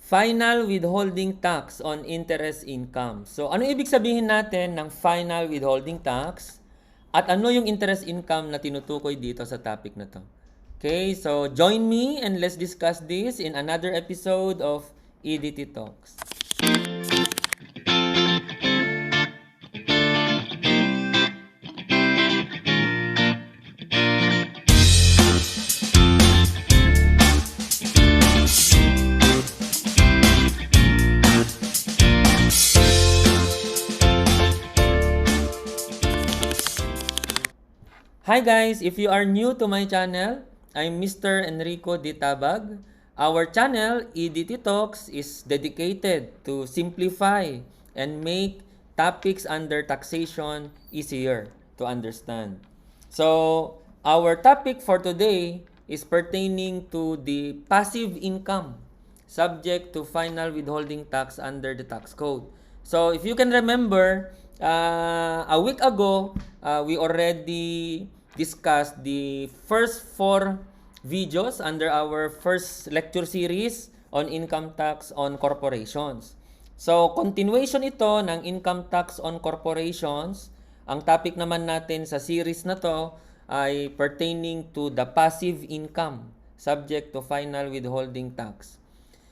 Final withholding tax on interest income. So, ano ibig sabihin natin ng final withholding tax? At ano yung interest income na tinutukoy dito sa topic na to? Okay, so join me and let's discuss this in another episode of EDT Talks. Hi guys! If you are new to my channel, I'm Mr. Enrico D. Tabag. Our channel, EDT Talks, is dedicated to simplify and make topics under taxation easier to understand. So, our topic for today is pertaining to the passive income subject to final withholding tax under the tax code. So, if you can remember, a week ago, we already discussed the first 4 videos under our first lecture series on income tax on corporations. So, continuation ito ng income tax on corporations. Ang topic naman natin sa series na to ay pertaining to the passive income subject to final withholding tax.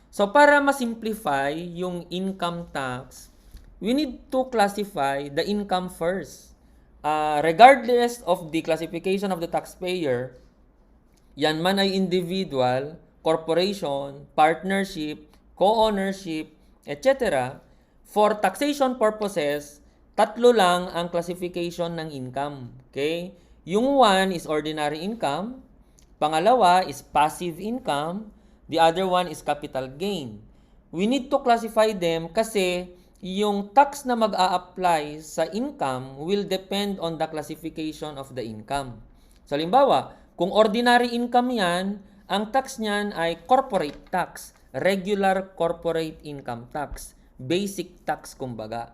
So, para ma-simplify yung income tax, we need to classify the income first. Regardless of the classification of the taxpayer, yan man ay individual, corporation, partnership, co-ownership, etc. For taxation purposes, 3 lang ang classification ng income. Okay? Yung 1 is ordinary income, pangalawa is passive income, the other one is capital gain. We need to classify them kasi yung tax na mag-a-apply sa income will depend on the classification of the income. So, halimbawa, kung ordinary income yan, ang tax niyan ay corporate tax, regular corporate income tax, basic tax kumbaga.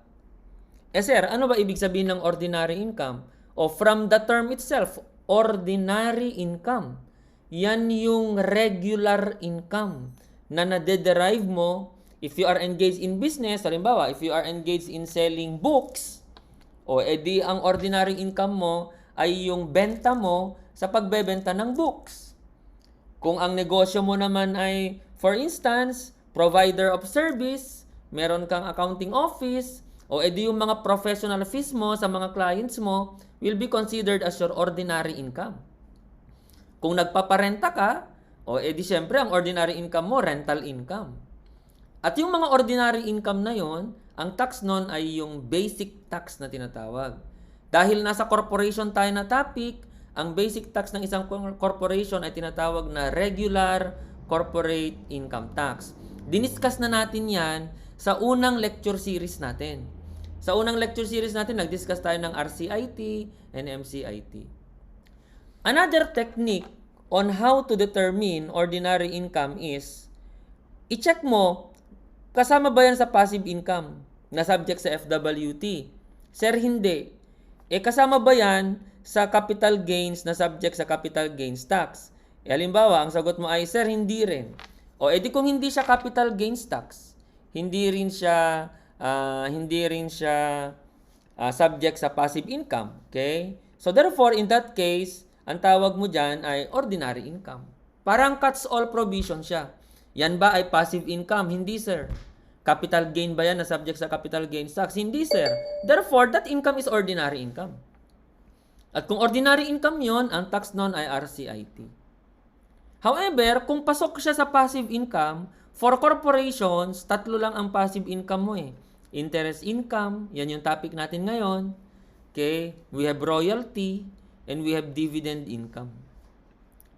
Sir, ano ba ibig sabihin ng ordinary income? O from the term itself, ordinary income. Yan yung regular income na nade-derive mo if you are engaged in business. Halimbawa, if you are engaged in selling books, o edi ang ordinary income mo ay yung benta mo sa pagbebenta ng books. Kung ang negosyo mo naman ay, for instance, provider of service, meron kang accounting office, o edi yung mga professional fees mo sa mga clients mo will be considered as your ordinary income. Kung nagpaparenta ka, o edi syempre ang ordinary income mo, rental income. At yung mga ordinary income na yon, ang tax nun ay yung basic tax na tinatawag. Dahil nasa corporation tayo na topic, ang basic tax ng isang corporation ay tinatawag na regular corporate income tax. Diniscuss na natin yan sa unang lecture series natin. Sa unang lecture series natin, nag-discuss tayo ng RCIT and MCIT. Another technique on how to determine ordinary income is, i-check mo, kasama ba yan sa passive income na subject sa FWT? Sir, hindi. Kasama ba yan sa capital gains na subject sa capital gains tax? Halimbawa, ang sagot mo ay, sir, hindi rin. O edi kung hindi siya capital gains tax, hindi rin siya subject sa passive income. Okay? So therefore, in that case, ang tawag mo dyan ay ordinary income. Parang cuts all provision siya. Yan ba ay passive income? Hindi, sir. Capital gain ba yan na subject sa capital gains tax? Hindi, sir. Therefore, that income is ordinary income. At kung ordinary income yon, ang tax nun ay RCIT. However, kung pasok siya sa passive income, for corporations, 3 lang ang passive income mo eh. Interest income, yan yung topic natin ngayon. Okay? We have royalty, and we have dividend income.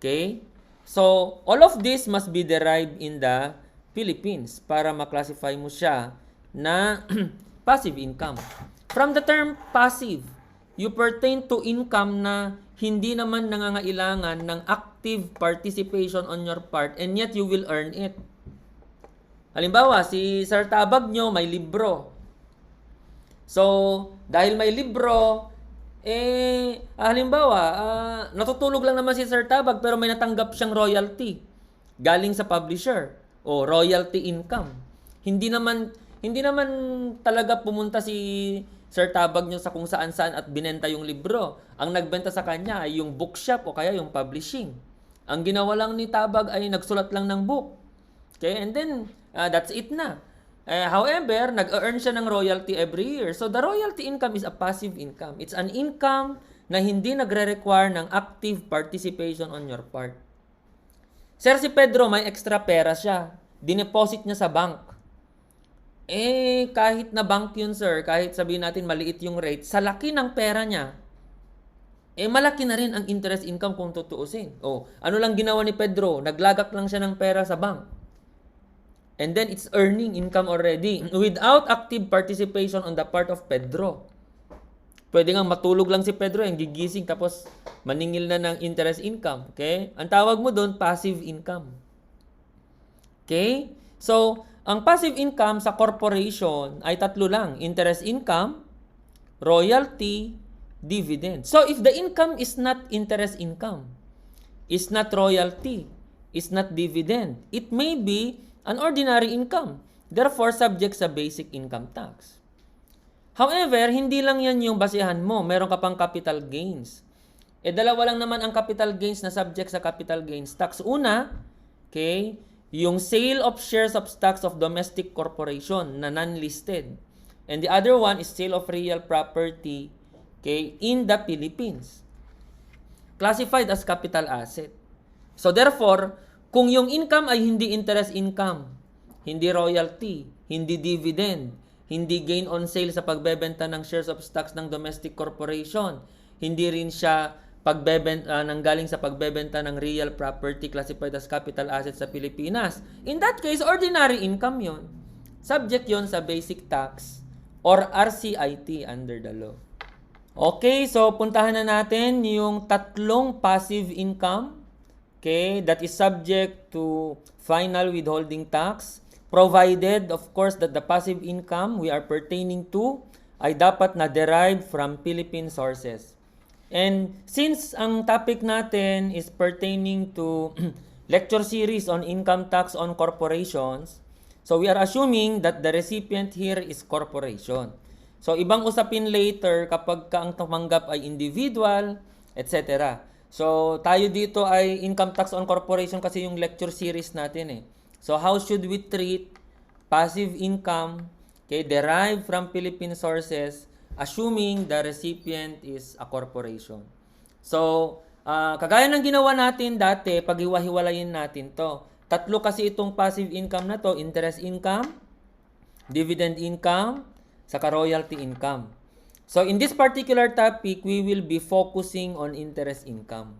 Okay? So, all of this must be derived in the Philippines para maklasify mo siya na passive income. From the term passive, you pertain to income na hindi naman nangangailangan ng active participation on your part and yet you will earn it. Halimbawa, si Sir Tabag nyo may libro. So, dahil may libro, halimbawa, natutulog lang naman si Sir Tabag pero may natanggap siyang royalty galing sa publisher. O royalty income. Hindi naman talaga pumunta si Sir Tabag nyo sa kung saan-saan at binenta yung libro. Ang nagbenta sa kanya ay yung bookshop o kaya yung publishing. Ang ginawa lang ni Tabag ay nagsulat lang ng book. Okay, and then that's it na. However, nag-earn siya ng royalty every year. So the royalty income is a passive income. It's an income na hindi nagre-require ng active participation on your part. Sir, si Pedro may extra pera siya. Dineposit niya sa bank. Kahit na bank yun, sir, kahit sabihin natin maliit yung rate, sa laki ng pera niya, malaki na rin ang interest income kung tutuusin. Ano lang ginawa ni Pedro? Naglagak lang siya ng pera sa bank. And then, it's earning income already without active participation on the part of Pedro. Pwede nga matulog lang si Pedro, yung gigising, tapos maningil na ng interest income. Okay? Ang tawag mo doon, passive income. Okay? So, ang passive income sa corporation ay tatlo lang. Interest income, royalty, dividend. So, if the income is not interest income, is not royalty, is not dividend, it may be an ordinary income. Therefore, subject sa basic income tax. However, hindi lang yan yung basihan mo. Meron ka pang capital gains. Dalawa lang naman ang capital gains na subject sa capital gains tax. Una, okay, yung sale of shares of stocks of domestic corporation na non-listed. And the other one is sale of real property, okay, in the Philippines. Classified as capital asset. So therefore, kung yung income ay hindi interest income, hindi royalty, hindi dividend, hindi gain on sale sa pagbebenta ng shares of stocks ng domestic corporation, hindi rin siya nanggaling sa pagbebenta ng real property classified as capital asset sa Pilipinas. In that case, ordinary income yon. Subject yon sa basic tax or RCIT under the law. Okay, so puntahan na natin yung tatlong passive income, okay, that is subject to final withholding tax, provided, of course, that the passive income we are pertaining to ay dapat na derived from Philippine sources. And since ang topic natin is pertaining to lecture series on income tax on corporations, so we are assuming that the recipient here is corporation. So ibang usapin later kapag ang tumanggap ay individual, etc. So tayo dito ay income tax on corporation kasi yung lecture series natin . So how should we treat passive income, okay, derived from Philippine sources, assuming the recipient is a corporation? So, kagaya ng ginawa natin dati, paghiwa-hiwalayin natin to. Tatlo kasi itong passive income na to, interest income, dividend income, saka royalty income. So, in this particular topic, we will be focusing on interest income.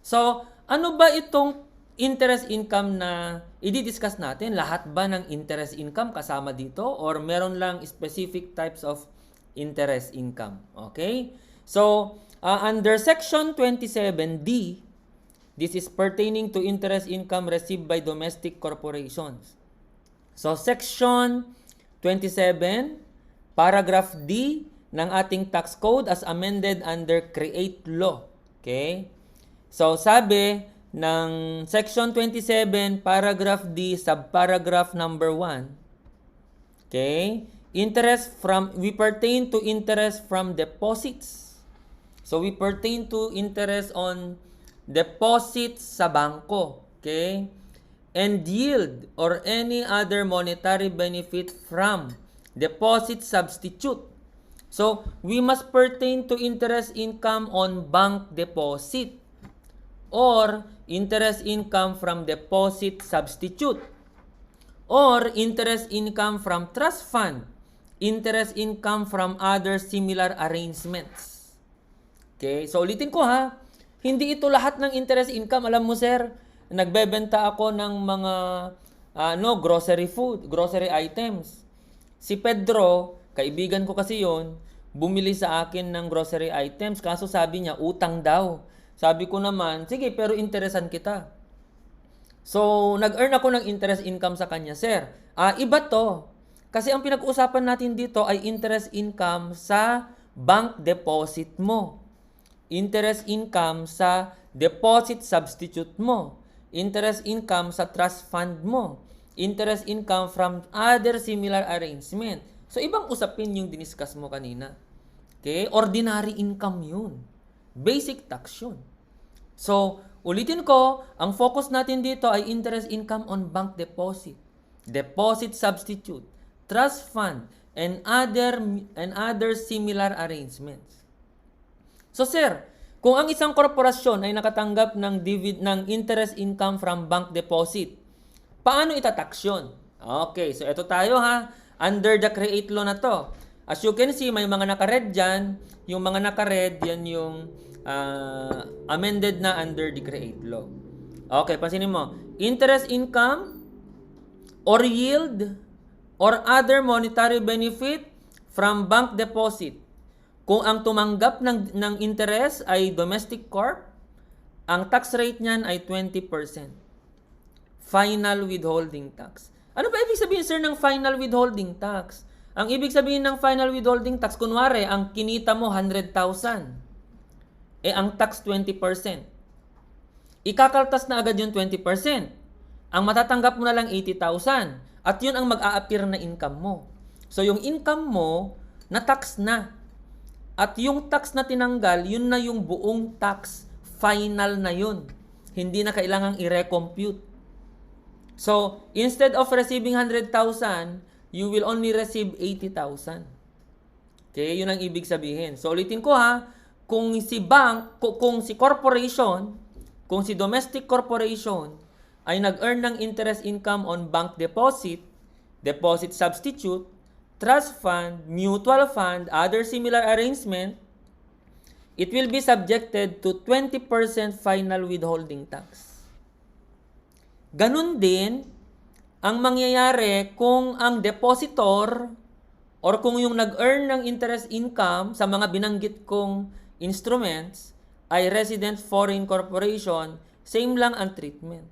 So, ano ba itong interest income na i-discuss natin? Lahat ba ng interest income kasama dito? Or meron lang specific types of interest income? Okay? So, under Section 27D, this is pertaining to interest income received by domestic corporations. So, Section 27, Paragraph D ng ating tax code as amended under Create Law. Okay? So, sabi ng Section 27, Paragraph D, subparagraph number 1. Okay? We pertain to interest from deposits. So, we pertain to interest on deposits sa bangko. Okay? And yield or any other monetary benefit from deposit substitute. So, we must pertain to interest income on bank deposit or interest income from deposit substitute or interest income from trust fund, interest income from other similar arrangements. Okay, so ulitin ko ha, hindi ito lahat ng interest income. Alam mo sir, nagbebenta ako ng mga grocery items. Si Pedro, kaibigan ko kasi yon, bumili sa akin ng grocery items, kaso sabi niya, utang daw. Sabi ko naman, sige, pero interesan kita. So, nag-earn ako ng interest income sa kanya, sir. Iba to. Kasi ang pinag-usapan natin dito ay interest income sa bank deposit mo. Interest income sa deposit substitute mo. Interest income sa trust fund mo. interest income from other similar arrangement. So, ibang usapin yung diniscuss mo kanina. Okay? Ordinary income yun. Basic tax yun. So, ulitin ko, ang focus natin dito ay interest income on bank deposit, deposit substitute, trust fund, and other similar arrangements. So, sir, kung ang isang korporasyon ay nakatanggap ng interest income from bank deposit, paano itatax yun? Okay, so ito tayo ha. Under the create law na to. As you can see, may mga naka-red dyan. Yung mga naka-red, yan yung amended na under the create law. Okay, pansinin mo. Interest income or yield or other monetary benefit from bank deposit. Kung ang tumanggap ng interest ay domestic corp, ang tax rate niyan ay 20%. Final withholding tax. Ano ba ibig sabihin, sir, ng final withholding tax? Ang ibig sabihin ng final withholding tax, kunwari, ang kinita mo 100,000. Ang tax 20%. Ikakaltas na agad yung 20%. Ang matatanggap mo na lang 80,000. At yun ang mag-a-appear na income mo. So, yung income mo, na-tax na. At yung tax na tinanggal, yun na yung buong tax. Final na yun. Hindi na kailangang i-recompute. So, instead of receiving 100,000, you will only receive 80,000. Okay, yun ang ibig sabihin. So, ulitin ko ha, kung si bank, kung si corporation, kung si domestic corporation ay nag-earn ng interest income on bank deposit, deposit substitute, trust fund, mutual fund, other similar arrangement, it will be subjected to 20% final withholding tax. Ganun din ang mangyayari kung ang depositor or kung yung nag-earn ng interest income sa mga binanggit kong instruments ay resident foreign corporation, same lang ang treatment.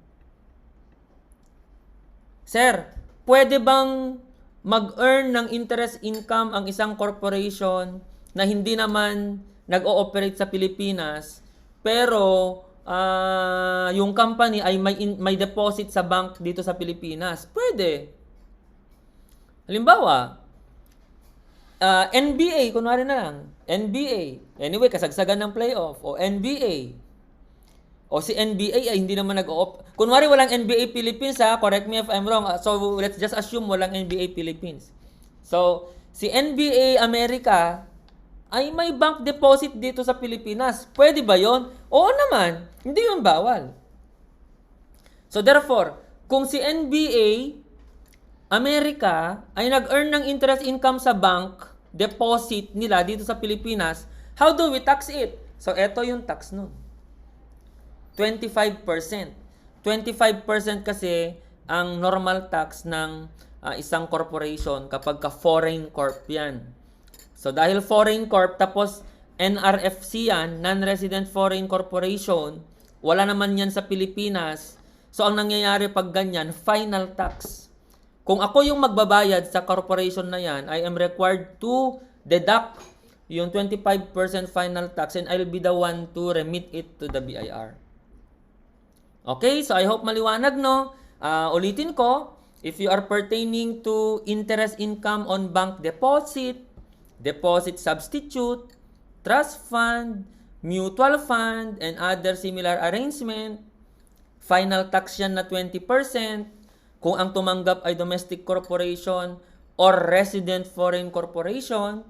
Sir, pwede bang mag-earn ng interest income ang isang corporation na hindi naman nag-ooperate sa Pilipinas pero yung company ay may deposit sa bank dito sa Pilipinas? Pwede. Halimbawa, NBA, kunwari na lang. NBA. Anyway, kasagsagan ng playoff. O NBA. O si NBA ay hindi naman kunwari walang NBA Philippines ha. Correct me if I'm wrong. So, let's just assume walang NBA Philippines. So, si NBA America ay may bank deposit dito sa Pilipinas. Pwede ba yon? Oo naman. Hindi yun bawal. So therefore, kung si NBA America ay nag-earn ng interest income sa bank deposit nila dito sa Pilipinas, how do we tax it? So eto yung tax nun. 25%. 25% kasi ang normal tax ng isang corporation kapag ka foreign corp yan. So, dahil foreign corp, tapos NRFC yan, non-resident foreign corporation, wala naman yan sa Pilipinas. So, ang nangyayari pag ganyan, final tax. Kung ako yung magbabayad sa corporation na yan, I am required to deduct yung 25% final tax and I'll be the one to remit it to the BIR. Okay, so I hope maliwanag, no? Ulitin ko, if you are pertaining to interest income on bank deposit, deposit substitute, trust fund, mutual fund, and other similar arrangement, final tax yan na 20% kung ang tumanggap ay domestic corporation or resident foreign corporation.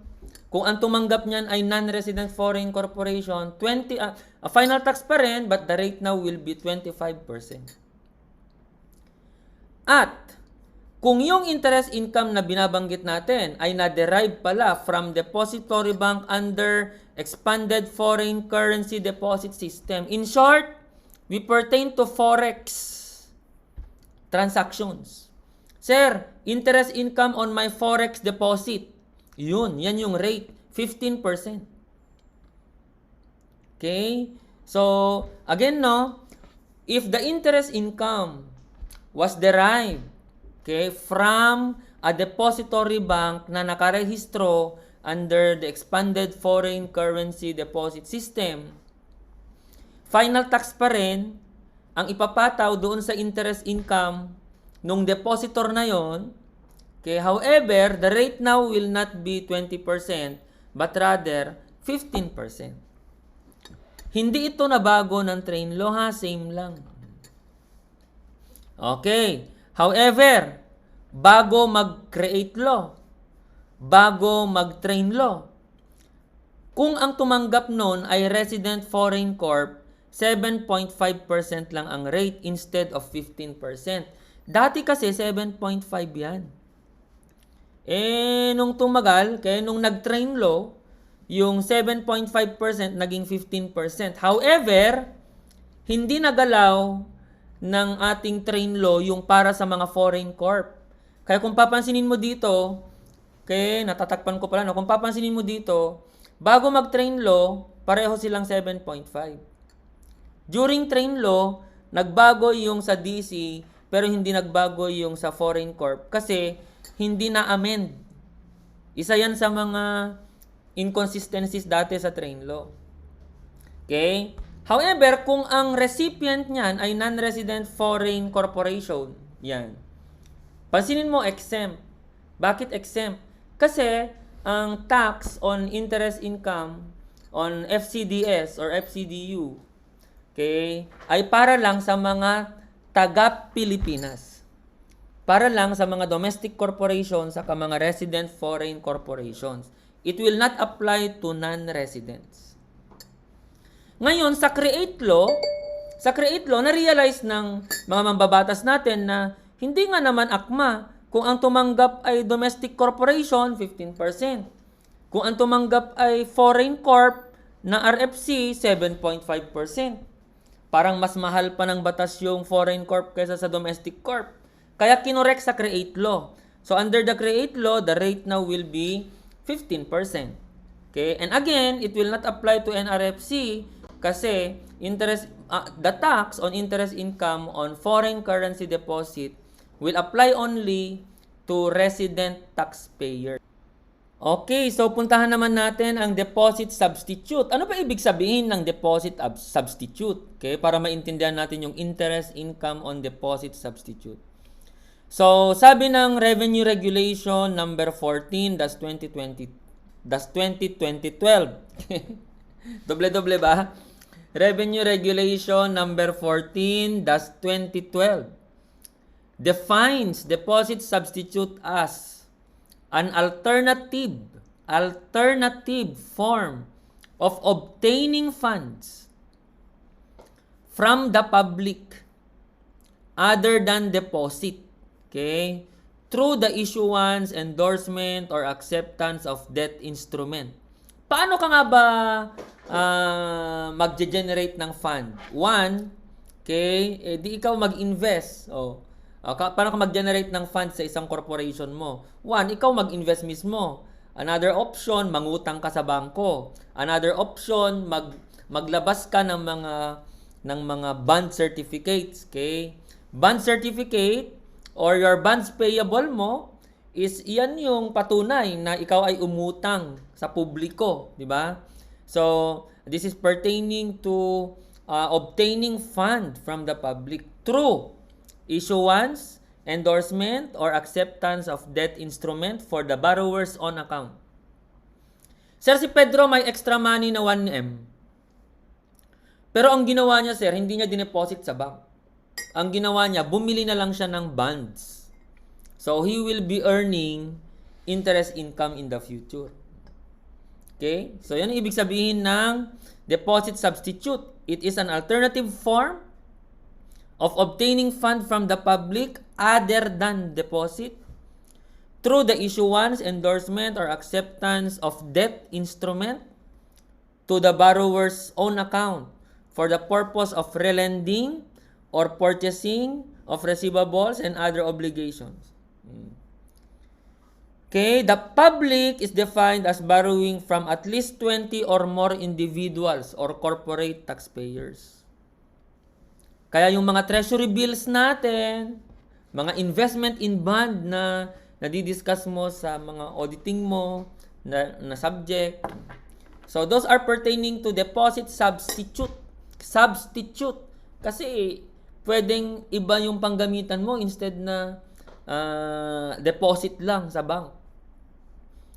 Kung ang tumanggap niyan ay non-resident foreign corporation, final tax pa rin, but the rate now will be 25%. At kung yung interest income na binabanggit natin ay na-derive pala from depository bank under expanded foreign currency deposit system. In short, we pertain to forex transactions. Sir, interest income on my forex deposit. Yan yung rate, 15%. Okay? So, again, no, if the interest income was derived from a depository bank na nakarehistro under the expanded foreign currency deposit system, final tax pa rin ang ipapataw doon sa interest income nung depositor na yon. Okay, however, the rate now will not be 20%, but rather 15%. Hindi ito nabago ng train law ha, same lang. Okay, however, bago mag-create law, bago mag-train law, kung ang tumanggap nun ay resident foreign corp, 7.5% lang ang rate instead of 15%. Dati kasi 7.5 yan. Nung tumagal, kaya nung nag-train law, yung 7.5% naging 15%. However, hindi nagalaw ng ating train law yung para sa mga foreign corp. Kaya kung papansinin mo dito, natatakpan ko pala, no? Kung papansinin mo dito, bago mag-train law, pareho silang 7.5. During train law, nagbago yung sa DC, pero hindi nagbago yung sa foreign corp kasi hindi na-amend. Isa yan sa mga inconsistencies dati sa train law. Okay? However, kung ang recipient niyan ay non-resident foreign corporation, yan. Pansinin mo, exempt. Bakit exempt? Kasi ang tax on interest income on FCDS or FCDU, okay, ay para lang sa mga taga-Pilipinas. Para lang sa mga domestic corporations sa mga resident foreign corporations. It will not apply to non-residents. Ngayon, sa create law, na-realize ng mga mambabatas natin na hindi nga naman akma kung ang tumanggap ay domestic corporation, 15%. Kung ang tumanggap ay foreign corp na RFC, 7.5%. Parang mas mahal pa ng batas yung foreign corp kaysa sa domestic corp. Kaya kinorek sa create law. So under the create law, the rate now will be 15%. Okay? And again, it will not apply to NRFC kasi the tax on interest income on foreign currency deposit will apply only to resident taxpayer. Okay, so puntahan naman natin ang deposit substitute. Ano ba ibig sabihin ng deposit substitute? Okay, para maintindihan natin yung interest income on deposit substitute. So, sabi ng Revenue Regulation number 14, that's 2012. Doble-doble ba? Revenue Regulation number 14, that's 2012. Defines deposit substitute as an alternative form of obtaining funds from the public other than deposit, okay, through the issuance, endorsement, or acceptance of debt instrument. Paano ka nga ba mag-generate ng fund? One, okay, di ikaw mag-invest. Paano ka mag-generate ng funds sa isang corporation mo? One, ikaw mag-invest mismo. Another option, mangutang ka sa bangko. Another option, maglabas ka ng mga bond certificates, okay? Bond certificate or your bonds payable mo is iyan yung patunay na ikaw ay umutang sa publiko, di ba? So, this is pertaining to obtaining fund from the public through issuance, endorsement, or acceptance of debt instrument for the borrower's own account. Sir, si Pedro may extra money na 1M. Pero ang ginawa niya, sir, hindi niya dineposit sa bank. Ang ginawa niya, bumili na lang siya ng bonds. So, he will be earning interest income in the future. Okay? So, yan ang ibig sabihin ng deposit substitute. It is an alternative form of obtaining fund from the public other than deposit through the issuance, endorsement, or acceptance of debt instrument to the borrower's own account for the purpose of relending or purchasing of receivables and other obligations. Okay, the public is defined as borrowing from at least 20 or more individuals or corporate taxpayers. Kaya yung mga treasury bills natin, mga investment in bond na nadidiscuss mo sa mga auditing mo na subject. So, those are pertaining to deposit substitute. Kasi pwedeng iba yung panggamitan mo instead na deposit lang sa bank.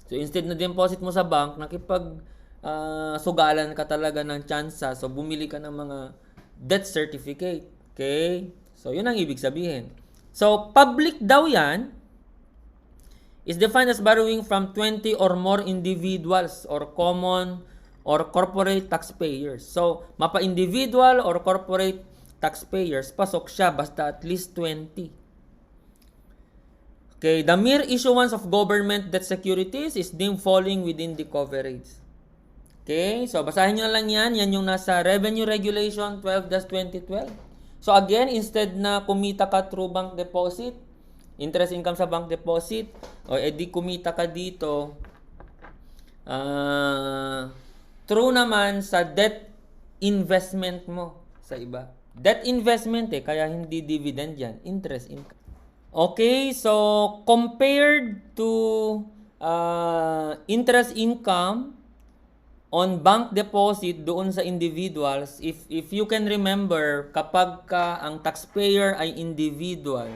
So instead na deposit mo sa bank, sugalan ka talaga ng tsansa. So bumili ka ng mga debt certificate. Okay? So yun ang ibig sabihin. So public daw yan is defined as borrowing from 20 or more individuals or common or corporate taxpayers. So mapa-individual or corporate taxpayers, pasok siya basta at least 20. Okay, the mere issuance of government debt securities is deemed falling within the coverage. Okay, so basahin nyo lang yan. Yan yung nasa Revenue Regulation 12-2012. So again, instead na kumita ka through bank deposit, interest income sa bank deposit, o edi kumita ka dito, true naman sa debt investment mo sa iba. Debt investment kaya hindi dividend yan, interest income. Okay, so compared to interest income on bank deposit doon sa individuals, if you can remember, kapag ang taxpayer ay individual,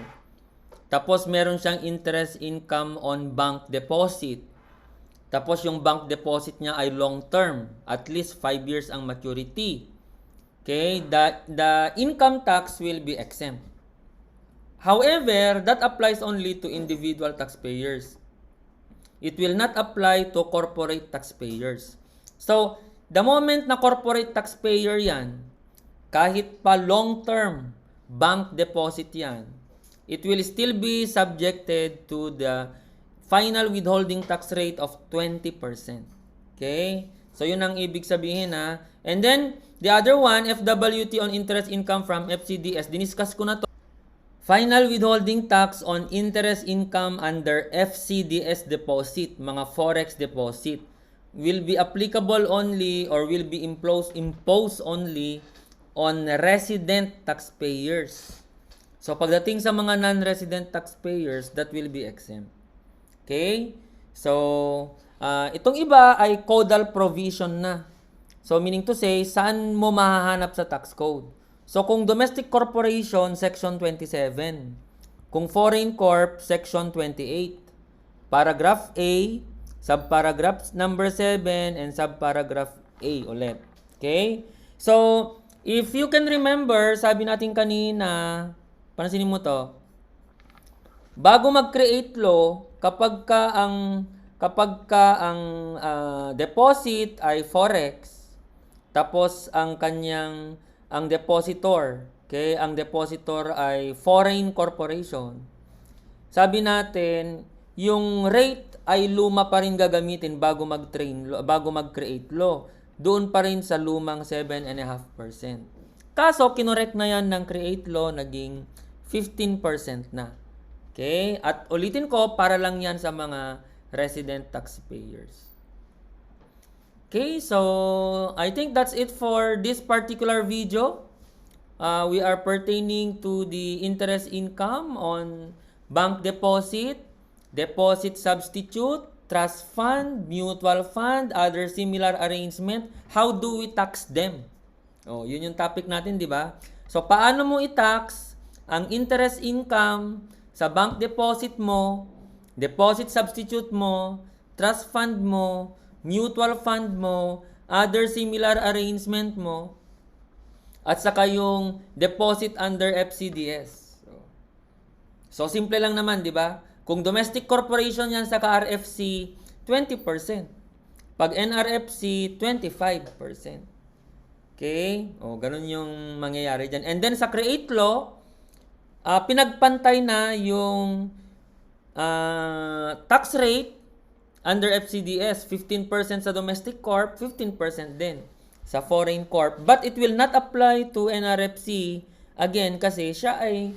tapos meron siyang interest income on bank deposit, tapos yung bank deposit niya ay long term, at least 5 years ang maturity. Okay, the income tax will be exempt. However, that applies only to individual taxpayers. It will not apply to corporate taxpayers. So, the moment na corporate taxpayer yan, kahit pa long-term bank deposit yan, it will still be subjected to the final withholding tax rate of 20%. Okay? So, yun ang ibig sabihin ha. And then, the other one, FWT on interest income from FCDS. Diniscuss ko na to. Final withholding tax on interest income under FCDS deposit, mga forex deposit, will be applicable only or will be imposed only on resident taxpayers. So pagdating sa mga non-resident taxpayers, that will be exempt. Okay? So itong iba ay codal provision na. So meaning to say, saan mo mahahanap sa tax code? So, kung domestic corporation, section 27. Kung foreign corp, section 28. Paragraph A, subparagraph number 7, and subparagraph A ulit. Okay? So, if you can remember, sabi natin kanina, pansinin mo to, bago mag-create law, kapag ka ang deposit ay forex, tapos ang depositor, okay, ang depositor ay foreign corporation. Sabi natin, yung rate ay luma pa rin gagamitin bago mag-create law. Doon pa rin sa lumang 7.5%. Kaso kinorek na yan ng create law, naging 15% na. Okay? At ulitin ko, para lang yan sa mga resident taxpayers. Okay, so I think that's it for this particular video. We are pertaining to the interest income on bank deposit, deposit substitute, trust fund, mutual fund, other similar arrangement. How do we tax them? Oh, yun yung topic natin, di ba? So paano mo i-tax ang interest income sa bank deposit mo, deposit substitute mo, trust fund mo, mutual fund mo, other similar arrangement mo, at saka yung deposit under FCDS. So simple lang naman, di ba? Kung domestic corporation yan sa RFC, 20%. Pag NRFC, 25%. Okay? O, ganun yung mangyayari dyan. And then sa create law, pinagpantay na yung tax rate under FCDS, 15% sa domestic corp, 15% din sa foreign corp. But it will not apply to NRFC again kasi siya ay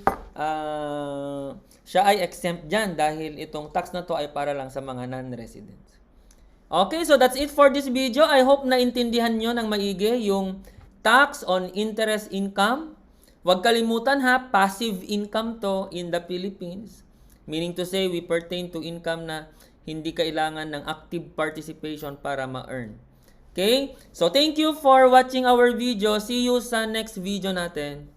exempt dyan dahil itong tax na to ay para lang sa mga non-residents. Okay, so that's it for this video. I hope naintindihan nyo ng maigi yung tax on interest income. Huwag kalimutan ha, passive income to in the Philippines. Meaning to say, we pertain to income na hindi kailangan ng active participation para ma-earn. Okay? So, thank you for watching our video. See you sa next video natin.